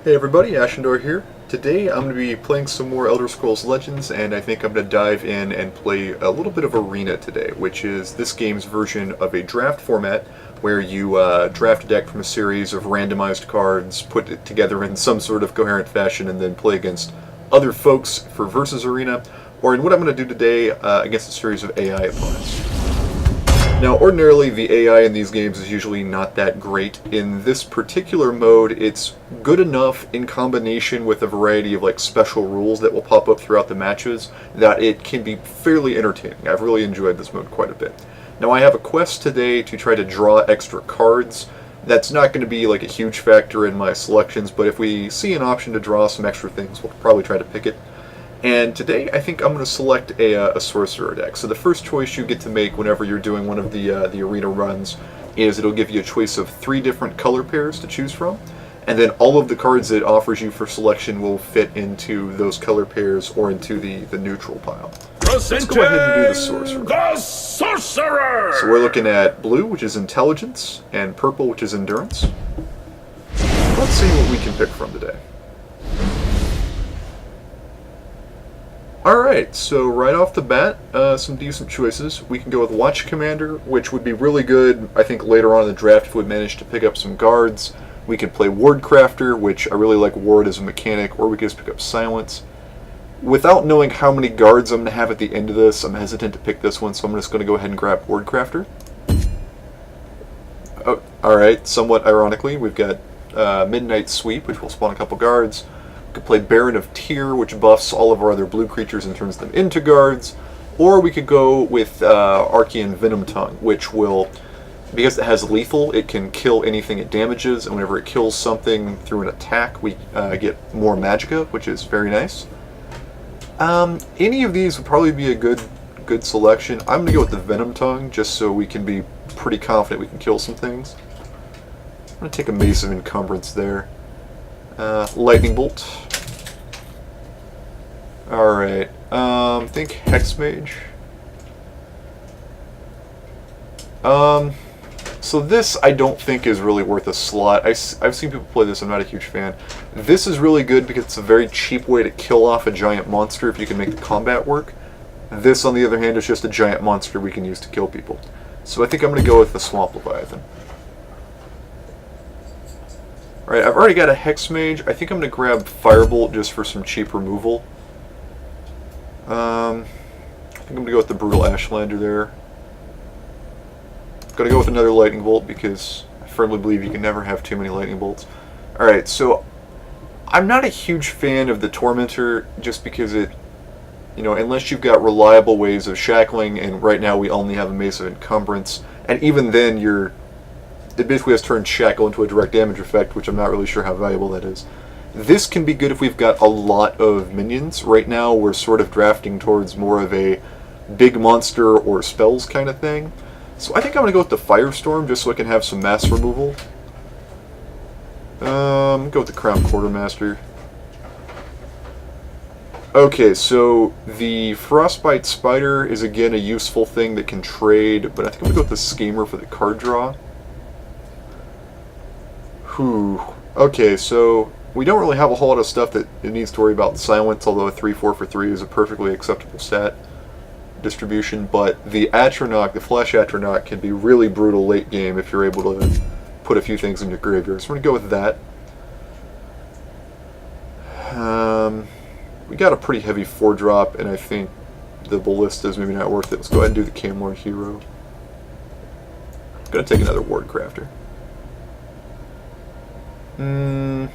Hey everybody, Ashindor here. Today I'm going to be playing some more Elder Scrolls Legends, and I think I'm going to dive in and play a little bit of Arena today, which is this game's version of a draft format where you draft a deck from a series of randomized cards, put it together in some sort of coherent fashion, and then play against other folks for Versus Arena, or in what I'm going to do today, against a series of AI opponents. Now, ordinarily, the AI in these games is usually not that great. In this particular mode, it's good enough in combination with a variety of special rules that will pop up throughout the matches that it can be fairly entertaining. I've really enjoyed this mode quite a bit. Now, I have a quest today to try to draw extra cards. That's not going to be a huge factor in my selections, but if we see an option to draw some extra things, we'll probably try to pick it. And today, I think I'm going to select a Sorcerer deck. So the first choice you get to make whenever you're doing one of the arena runs is it'll give you a choice of 3 different color pairs to choose from, and then all of the cards it offers you for selection will fit into those color pairs or into the neutral pile. Let's go ahead and do the Sorcerer. The Sorcerer! So we're looking at blue, which is Intelligence, and purple, which is Endurance. Let's see what we can pick from today. Alright, so right off the bat, some decent choices. We can go with Watch Commander, which would be really good, I think, later on in the draft if we manage to pick up some guards. We could play Ward Crafter, which I really like Ward as a mechanic, or we could just pick up Silence. Without knowing how many guards I'm going to have at the end of this, I'm hesitant to pick this one, so I'm just going to go ahead and grab Ward Crafter. Oh, alright, somewhat ironically, we've got Midnight Sweep, which will spawn a couple guards. We could play Baron of Tyr, which buffs all of our other blue creatures and turns them into guards. Or we could go with Archean Venom Tongue, which will, because it has lethal, it can kill anything it damages, and whenever it kills something through an attack, we get more Magicka, which is very nice. Any of these would probably be a good selection. I'm going to go with the Venom Tongue, just so we can be pretty confident we can kill some things. I'm going to take a Mace of Encumbrance there. Lightning Bolt. Alright, I think Hexmage. So this I don't think is really worth a slot. I've seen people play this, I'm not a huge fan. This is really good because it's a very cheap way to kill off a giant monster if you can make the combat work. This, on the other hand, is just a giant monster we can use to kill people. So I think I'm going to go with the Swamp Leviathan. Alright, I've already got a Hexmage. I think I'm going to grab Firebolt just for some cheap removal. I think I'm going to go with the Brutal Ashlander there. Gotta go with another Lightning Bolt because I firmly believe you can never have too many Lightning Bolts. Alright, so I'm not a huge fan of the Tormentor just because it, unless you've got reliable ways of shackling, and right now we only have a Mace of Encumbrance, and even then it basically has turned Shackle into a direct damage effect, which I'm not really sure how valuable that is. This can be good if we've got a lot of minions. Right now we're sort of drafting towards more of a big monster or spells kind of thing. So I think I'm going to go with the Firestorm just so I can have some mass removal. Go with the Crown Quartermaster. Okay, so the Frostbite Spider is again a useful thing that can trade, but I think I'm going to go with the Schemer for the card draw. Okay, so we don't really have a whole lot of stuff that it needs to worry about Silence, although a 3/4 for 3 is a perfectly acceptable stat distribution, but the Atronach, the Flash Atronach, can be really brutal late game if you're able to put a few things in your graveyard. So we're going to go with that. We got a pretty heavy 4-drop, and I think the Ballista is maybe not worth it. Let's go ahead and do the Camelor Hero. I'm going to take another Ward Crafter. I'm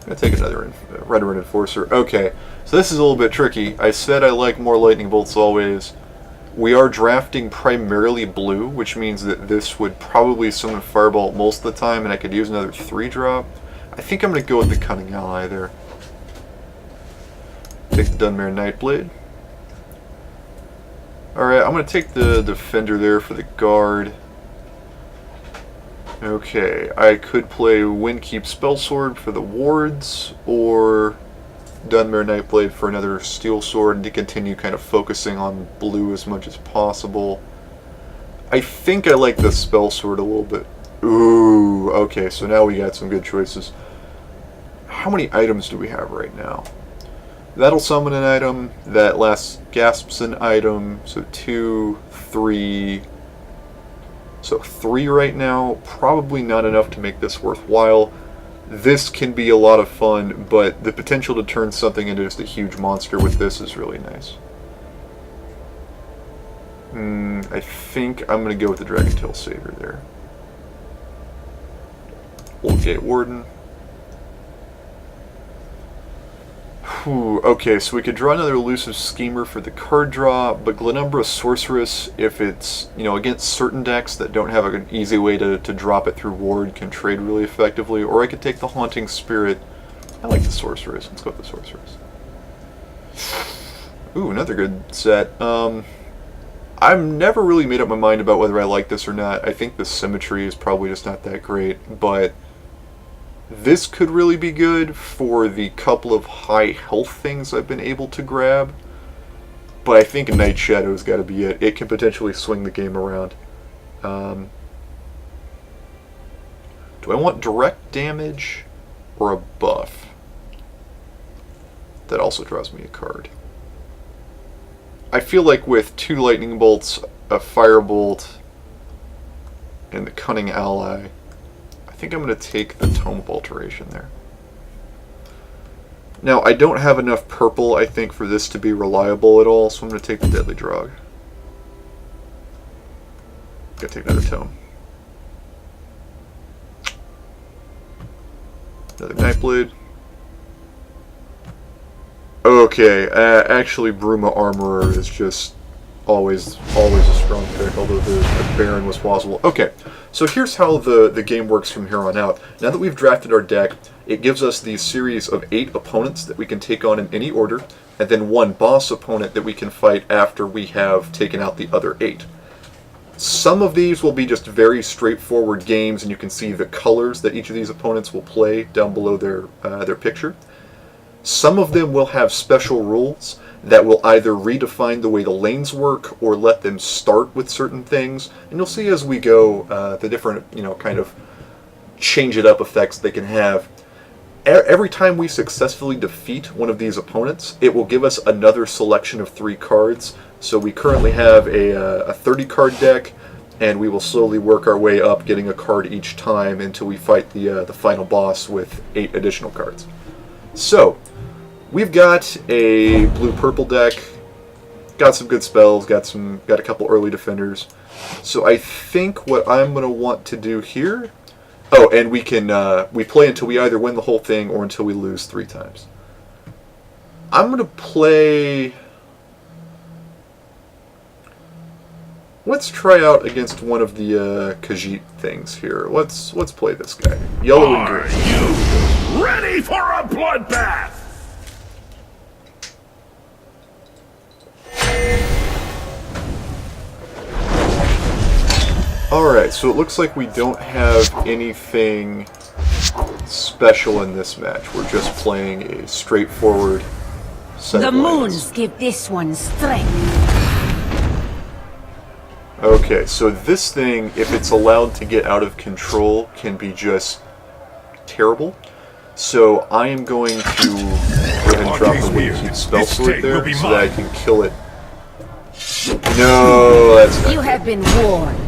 going to take another Veteran Enforcer. Okay, so this is a little bit tricky. I said I like more Lightning Bolts always. We are drafting primarily blue, which means that this would probably summon Firebolt most of the time, and I could use another 3-drop. I think I'm going to go with the Cunning Ally there. Take the Dunmare Nightblade. Alright, I'm going to take the Defender there for the Guard. Okay, I could play Windkeep Spellsword for the wards, or Dunmare Nightblade for another Steel Sword, and to continue kind of focusing on blue as much as possible. I think I like the Spellsword a little bit Ooh, okay, so now we got some good choices. How many items do we have right now? That'll summon an item, that last gasps an item, so 2, 3... So 3 right now, probably not enough to make this worthwhile. This can be a lot of fun, but the potential to turn something into just a huge monster with this is really nice. I think I'm going to go with the Dragon Tail Savior there. Old Gate Warden. Whew, okay, so we could draw another Elusive Schemer for the card draw, but Glenumbra Sorceress, if it's, against certain decks that don't have an easy way to drop it through Ward, can trade really effectively, or I could take the Haunting Spirit. I like the Sorceress. Let's go with the Sorceress. Ooh, another good set. I've never really made up my mind about whether I like this or not. I think the symmetry is probably just not that great, but this could really be good for the couple of high health things I've been able to grab. But I think Night Shadow's got to be it. It can potentially swing the game around. Do I want direct damage or a buff? That also draws me a card. I feel like with 2 Lightning Bolts, a Firebolt, and the Cunning Ally, I think I'm going to take the Tome of Alteration there. Now, I don't have enough purple, I think, for this to be reliable at all, so I'm going to take the Deadly Drog. Gotta take another Tome. Another Nightblade. Okay, actually Bruma Armorer is just always a strong pick, although the Baron was plausible. Okay, so here's how the game works from here on out. Now that we've drafted our deck, it gives us the series of 8 opponents that we can take on in any order, and then 1 boss opponent that we can fight after we have taken out the other 8. Some of these will be just very straightforward games, and you can see the colors that each of these opponents will play down below their picture. Some of them will have special rules that will either redefine the way the lanes work or let them start with certain things. And you'll see as we go the different, kind of change it up effects they can have. Every time we successfully defeat one of these opponents, it will give us another selection of 3 cards. So we currently have a 30 card deck, and we will slowly work our way up, getting a card each time until we fight the final boss with 8 additional cards. So we've got a blue-purple deck, got some good spells, got a couple early defenders. So I think what I'm going to want to do here... Oh, and we play until we either win the whole thing or until we lose 3 times. I'm going to play... Let's try out against one of the Khajiit things here. Let's play this guy. Yellow and green. Are you ready for a bloodbath? Alright, so it looks like we don't have anything special in this match. We're just playing a straightforward set The of lanes. moons give this one strength. Okay, so this thing, if it's allowed to get out of control, can be just terrible. So I am going to go ahead and drop the Windkeep spell sword there so that I can kill it. No, that's not You good. have been warned.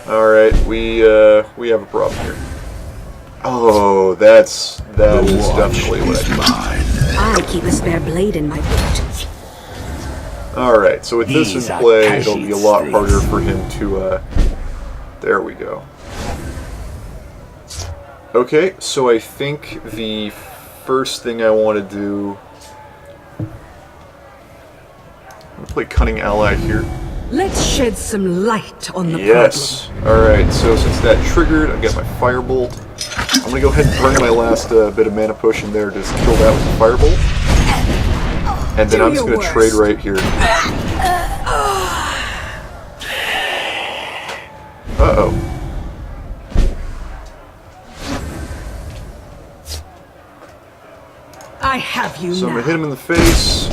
Alright, we have a problem here. Oh, that is definitely what I need. I keep a spare blade in my boot. Alright, so with this in play, it'll be a lot harder for him to, there we go. Okay, so I think the first thing I want to do... I'm going to play Cunning Ally here. Let's shed some light on the Yes! Alright, so since that triggered, I've got my Firebolt. I'm going to go ahead and burn my last bit of mana potion there to just kill that with the Firebolt. And then I'm just going to trade right here. Uh-oh. I have you So I'm now. going to hit him in the face,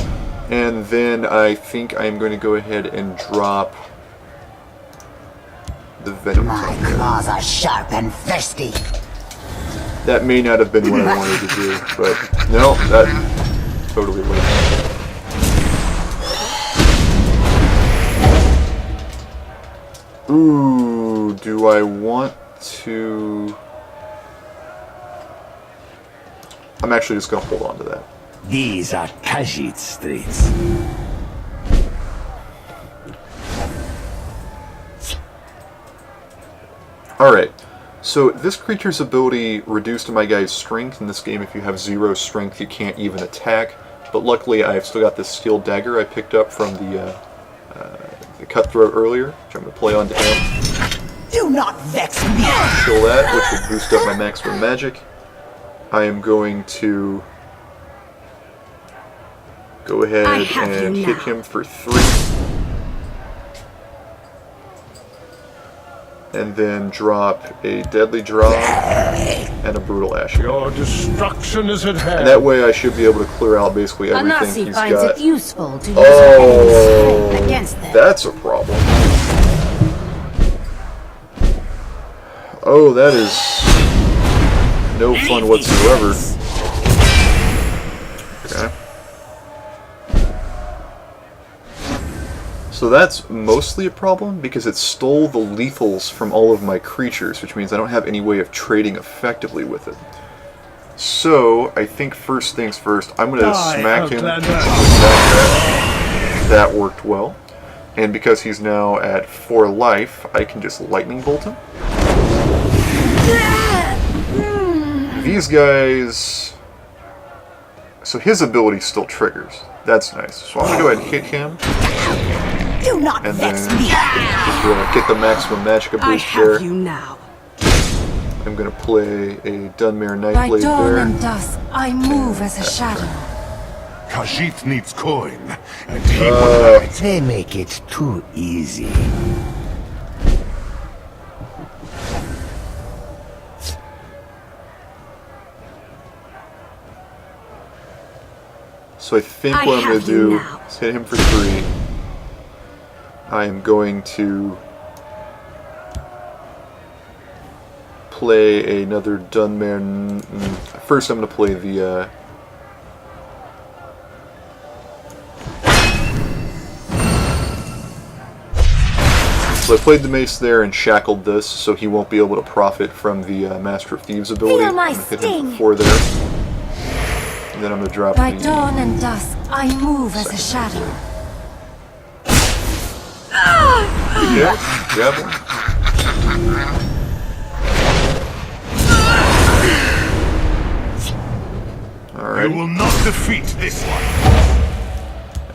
and then I think I'm going to go ahead and drop the venom. My claws are sharp and thirsty. That may not have been what I wanted to do, but no, that totally worked. Ooh, do I want to... I'm actually just going to hold on to that. These are Khajiit streets. Alright, so this creature's ability reduced my guy's strength. In this game, if you have 0 strength, you can't even attack. But luckily, I've still got this steel dagger I picked up from the cutthroat earlier, which I'm going to play onto him. Do not vex me. Kill that, which will boost up my maximum magic. I am going to go ahead and hit him for 3. And then drop a deadly drop and a brutal ash. Your destruction is at hand. And that way I should be able to clear out basically everything he's finds got. it useful to use Oh, strength against them. that's a problem. Oh, that is no fun whatsoever. Okay. So that's mostly a problem because it stole the lethals from all of my creatures, which means I don't have any way of trading effectively with it. So, I think first things first, I'm going to smack him. That worked well. And because he's now at 4 life, I can just lightning bolt him. These guys... So his ability still triggers. That's nice. So I'm going to go ahead and hit him. Do not And vex then me. just get the maximum magic I boost have there. you now. I'm going to play a Dunmare By Nightblade dawn there. and dusk, I move as a shadow. Khajiit needs coin, and he will have it. They make it too easy. So I think I what I'm going have to you do now. is hit him for 3. I am going to play another Dunmare. First I'm going to play the... So I played the mace there and shackled this, so he won't be able to profit from the Master of Thieves ability. Feel my I'm going to hit him sting. for 4 there. And then I'm going to drop By the... dawn and dusk, I move as a shadow. Yeah, javelin. You Alright, will not defeat this one.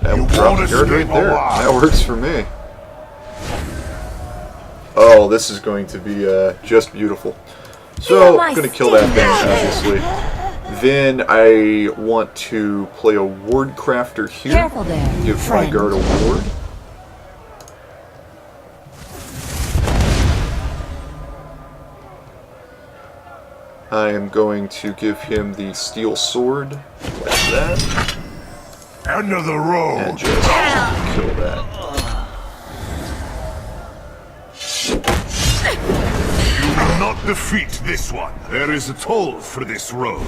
that will You drop won't the guard right escape there. alive. That works for me. Oh, this is going to be just beautiful. So, I'm going to kill that thing, obviously. Then I want to play a ward crafter here. Careful there, Give my friend. guard a ward. I am going to give him the steel sword, like that, End of the road. and just kill that. You will not defeat this one. There is a toll for this road.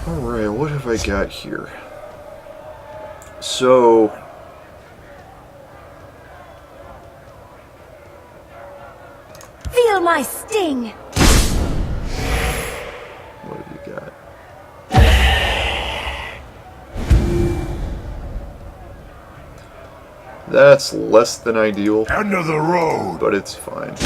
Alright, what have I got here? So... Feel my sting. what have you got? That's less than ideal, End of the road. but it's fine.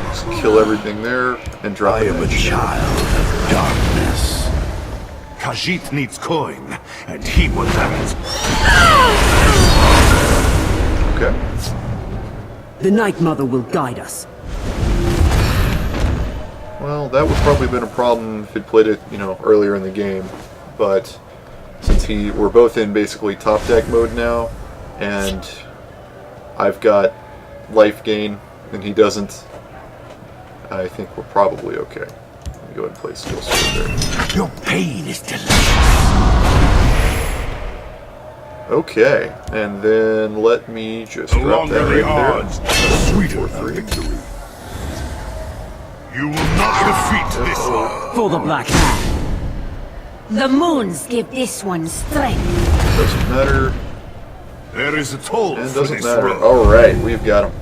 Just kill everything there and drop I it am a in. child of darkness. Khajiit needs coin, and he will have it. Okay. The Night Mother will guide us. Well, that would probably have been a problem if he'd played it, earlier in the game. But since we're both in basically top deck mode now, and I've got life gain and he doesn't, I think we're probably okay. Let me go ahead and play Steel Sword there. Your pain is delicious. Okay, and then let me just The drop that longer the right odds, the sweeter the 4-3. victory. You will not defeat this one. For the Black Hand. The moons give this one strength. Doesn't matter. There is a toll And for doesn't this matter. road. Alright, we've got him.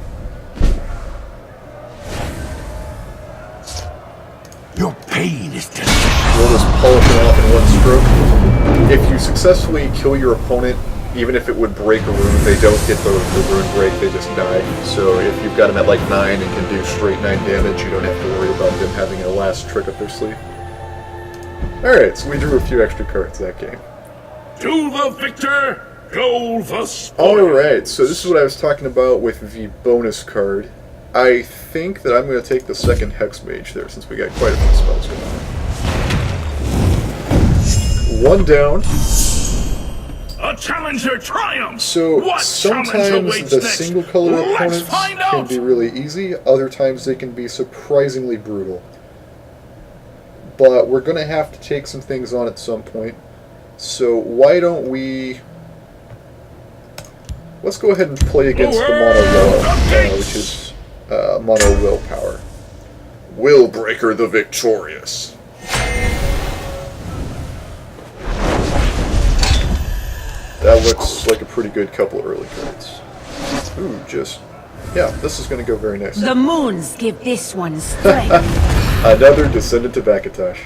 Your pain is delicious. We'll just polish it off in one stroke. If you successfully kill your opponent, even if it would break a rune, they don't get the rune break, they just die. So if you've got them at like 9 and can do straight 9 damage, you don't have to worry about them having a last trick up their sleeve. Alright, so we drew a few extra cards that game. To the victor, go the spoil. Alright, so this is what I was talking about with the bonus card. I think that I'm going to take the second Hex Mage there, since we got quite a few spells going on. One down. A challenger triumphs. So What challenge sometimes awaits the next? single color Let's opponents find can out. be really easy, other times they can be surprisingly brutal. But we're going to have to take some things on at some point. So why don't we... Let's go ahead and play against the mono will, which is mono willpower. Willbreaker the victorious. That looks like a pretty good couple early cards. Ooh, yeah, this is going to go very nice. The moons give this one strength. Another Descendant to Bakatosh.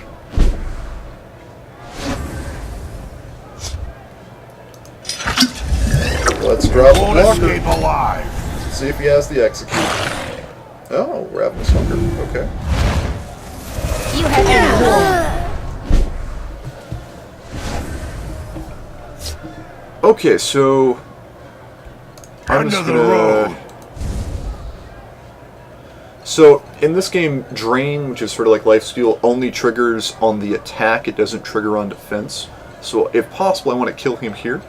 Let's drop a Won't escape blocker. alive. See if he has the execute. Oh, Ravenous Hunger. Okay. You have been warned. Okay, so I'm just Another gonna. road. So in this game, Drain, which is sort of like Lifesteal, only triggers on the attack. It doesn't trigger on defense. So if possible, I want to kill him here.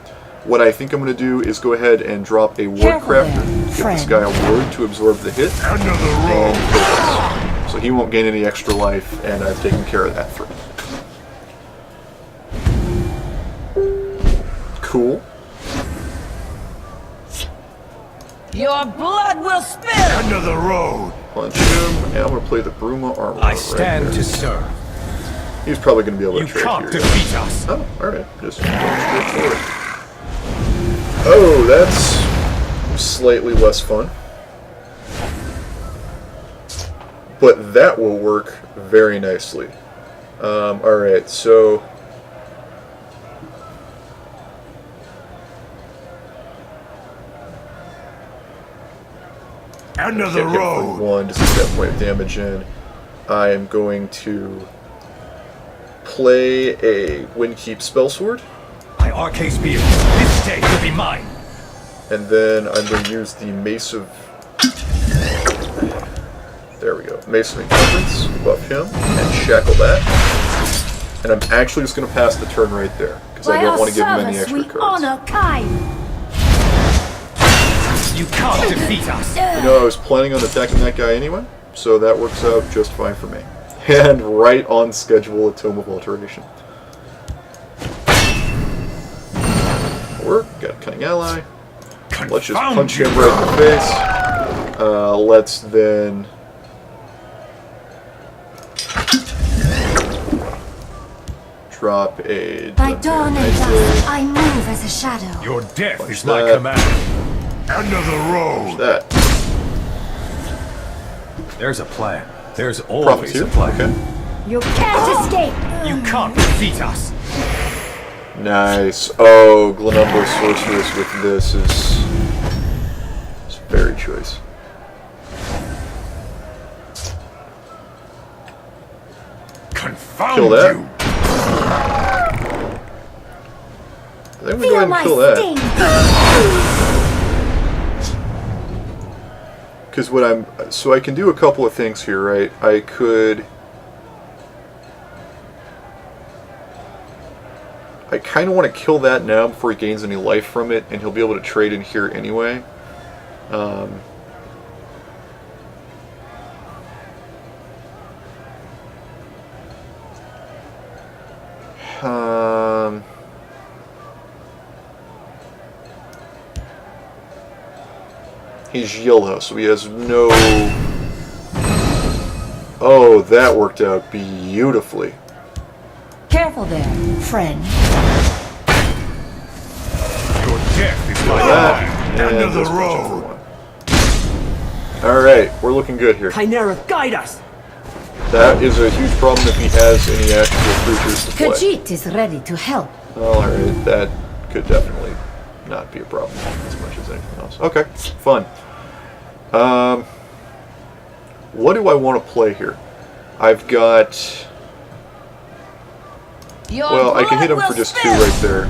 What I think I'm going to do is go ahead and drop a Ward Careful Crafter, there, give this friend. guy a ward to absorb the hit, Another and road. kill this. So he won't gain any extra life, and I've taken care of that threat. Cool. Your blood will spill. Another road. Punch him, and I'm going to play the Bruma Armor. I stand right to there. serve. He's probably going to be able to You trade can't here. defeat us. Oh, alright. Just going straight for it. Oh, that's slightly less fun. But that will work very nicely. Alright, so... Another Hit him for road. 1 to see that point of damage in. I am going to play a Windkeep Spellsword. My Arcane Spear. This day will be mine. And then I'm going to use the Mace of... There we go. Mace of Encumbrance, buff him, and shackle that. And I'm actually just going to pass the turn right there, because I By don't our want to give him any service, extra we cards. honor kind. You can't defeat us. You know, I was planning on attacking that guy anyway, so that works out just fine for me. And right on schedule, a Tome of Alteration. Work, got a Cunning Ally. Let's just Confound punch you. him right in the face. Let's then... drop a... By dawn and dusk, I move as a shadow. Your death Punch is my that. command. Another road. that. There's a plan. There's Profits always here. a plan. Okay. You can't escape. You can't defeat us. Nice. Oh, Glenumbra Sorceress with this is very choice. Confound Kill that. you. I think we go Feel ahead and my kill that. sting. Because what I'm... So I can do a couple of things here, right? I could... I kind of want to kill that now before he gains any life from it, and he'll be able to trade in here anyway. He's yellow, so he has no... Oh, that worked out beautifully. Careful there, friend. Your death is my That, end of and the this punch road. for one. Alright, we're looking good here. Chimera, guide us! That is a huge problem if he has any actual creatures to play. Khajiit is ready to help. Alright, that could definitely not be a problem as much as anything else. Okay, fun. What do I want to play here? I've got... Well, I can hit him for just 2 right there.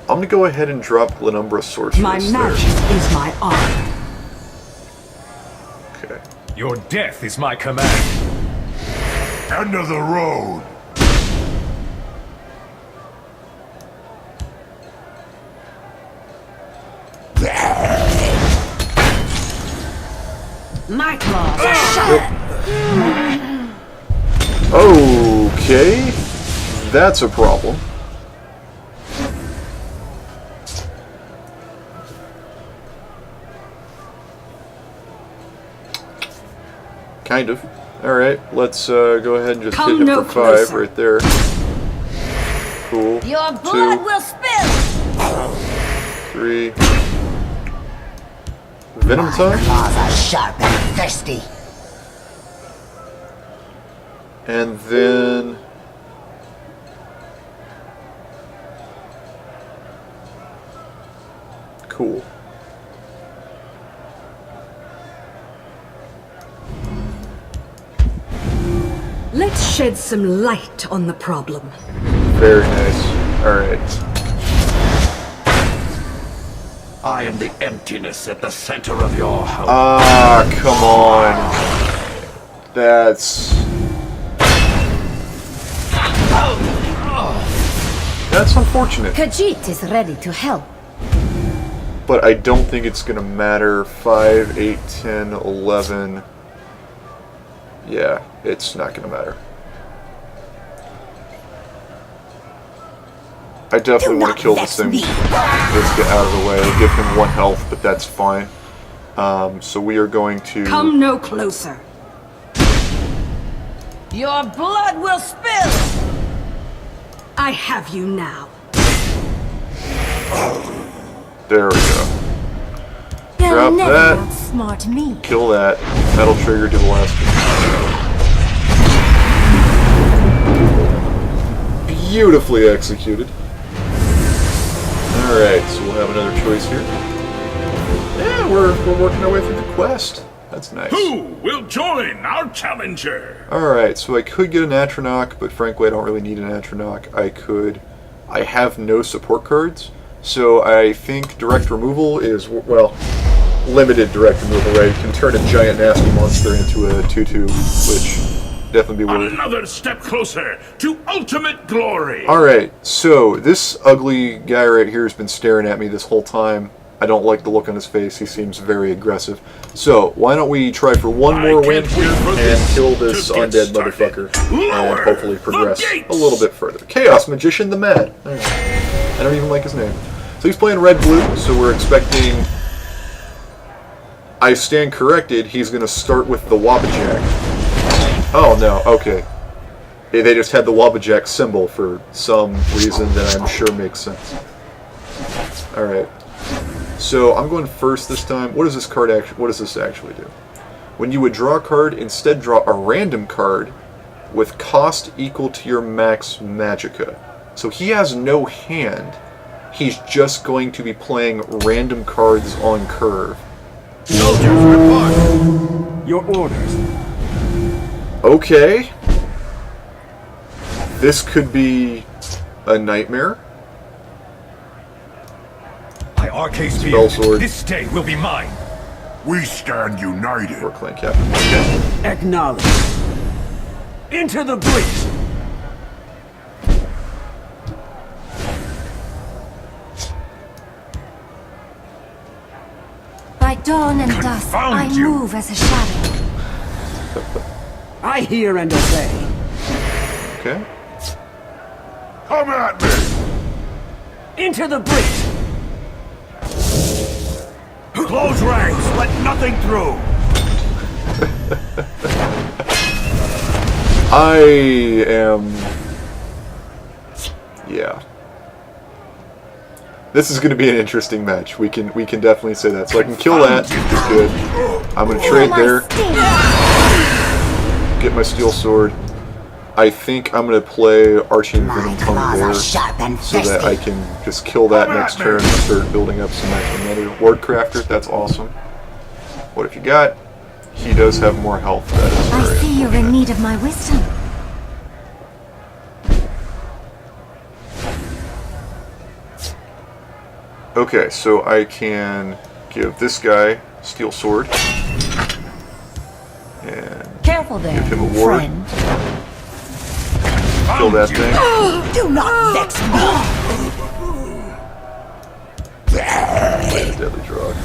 I'm going to go ahead and drop Glenumbra Sorceress My there. magic is my art. Okay. Your death is my command. End of the road. My claws are sharp. Okay. That's a problem. Kind of. Alright, let's go ahead and just Come hit him no for 5 closer. right there. Cool. Your blood 2, will spill. 3. Venom time? Claws are sharp and thirsty. And then... Cool. Let's shed some light on the problem. Very nice. Alright. I am the emptiness at the center of your house. Ah, come on. That's... That's unfortunate. Khajiit is ready to help. But I don't think it's going to matter. 5, 8, 10, 11... Yeah, it's not going to matter. I definitely want to kill this thing. Let's get out of the way. I'll give him 1 health, but that's fine. So we are going to... Come no closer. Your blood will spill. I have you now. There we go. You'll Drop never that. outsmart me. Kill that. Metal trigger to the last one. Beautifully executed. Alright, so we'll have another choice here. Yeah, we're working our way through the quest. That's nice. Who will join our challenger? Alright, so I could get an Atronach, but frankly I don't really need an Atronach. I have no support cards, so I think direct removal is, well, limited direct removal, right? You can turn a giant nasty monster into a 2/2, which definitely be worth. Another step closer to ultimate glory. Alright, so this ugly guy right here has been staring at me this whole time. I don't like the look on his face. He seems very aggressive. So, why don't we try for one more win can't wait for and this kill this to get undead started. motherfucker Lower and hopefully the progress gates. a little bit further. Chaos Magician the Mad. Alright. I don't even like his name. So he's playing red-blue, so we're expecting... I stand corrected, he's going to start with the Wabbajack. Oh no, okay. They just had the Wabbajack symbol for some reason that I'm sure makes sense. Alright. So I'm going first this time. What does this card actually? What does this actually do? When you would draw a card, instead draw a random card with cost equal to your max magicka. So he has no hand. He's just going to be playing random cards on curve. Soldiers report. Your orders. Okay. This could be a nightmare. By Arcane Spell Spear, sword. this day will be mine. We stand united. Or clan captain. Okay. Acknowledge. Into the breach. By dawn and dusk, Confound I you. move as a shadow. I hear and obey. Okay. Come at me. Into the breach! Close ranks! Let nothing through! I am... Yeah. This is going to be an interesting match. We can definitely say that. So I can kill that. Good. I'm going to trade there. Get my steel sword. I think I'm going to play Arching Venom Tongue there so that I can just kill that next turn and start building up some extra mana. Wardcrafter, that's awesome. What have you got? He does have more health. That is I very see you're in need of my wisdom. Okay, so I can give this guy Steel Sword. And Careful there, give him a ward. friend. Kill that thing. Do not vex me! Deadly drug.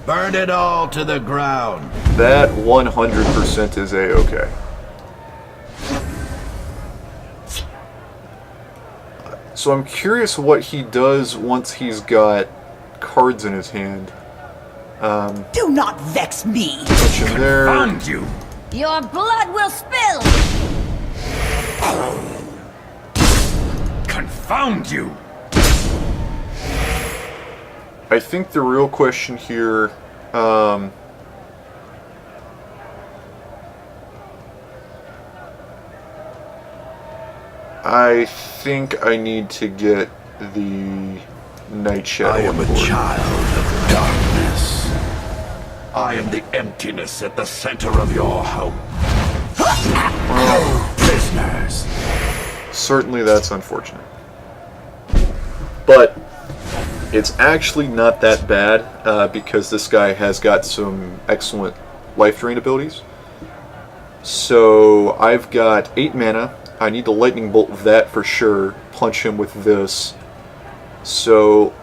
Burn it all to the ground. That 100% is A-okay. So I'm curious what he does once he's got cards in his hand. Do not vex me! Punch him there. Found you! Your blood will spill! Confound you! I think the real question here, I think I need to get the Night Shadow. I am on a board. child of darkness. I am the emptiness at the center of your hope. Prisoners. Certainly that's unfortunate. But it's actually not that bad because this guy has got some excellent life drain abilities. So I've got 8 mana. I need to lightning bolt that for sure. Punch him with this. So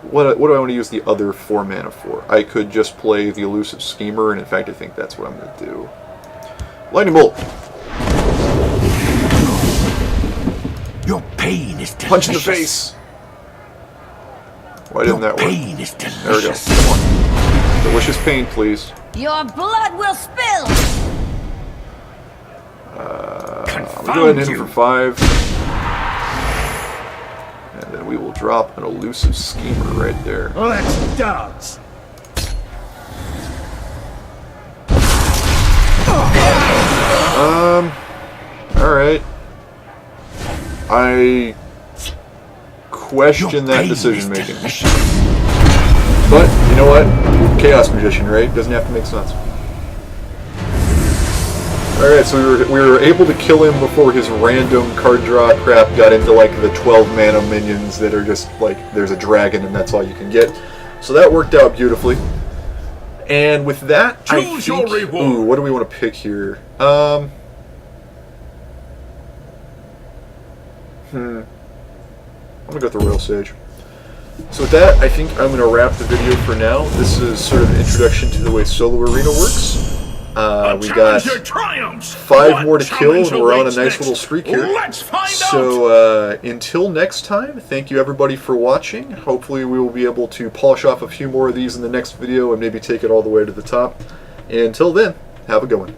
what do I want to use the other 4 mana for? I could just play the Elusive Schemer, and in fact I think that's what I'm going to do. Lightning bolt! Your pain is delicious. Punch in the face! Why didn't that work? Pain is delicious. There we go. Delicious pain, please. Your blood will spill! I'm going to go ahead and hit him for 5. And then we will drop an Elusive Schemer right there. Let's dance! Alright. I question that decision making. But, you know what? Chaos Magician, right? Doesn't have to make sense. Alright, so we were able to kill him before his random card draw crap got into like the 12 mana minions that are just like, there's a dragon and that's all you can get. So that worked out beautifully. And with that, I Choose your think, reward. ooh, what do we want to pick here? I'm gonna go with the Royal Sage. So with that, I think I'm gonna wrap the video for now. This is sort of an introduction to the way Solo Arena works. We got 5 more to kill, and we're on a nice little streak here. Let's find So until next time, thank you everybody for watching. Hopefully we will be able to polish off a few more of these in the next video and maybe take it all the way to the top. And until then, have a good one.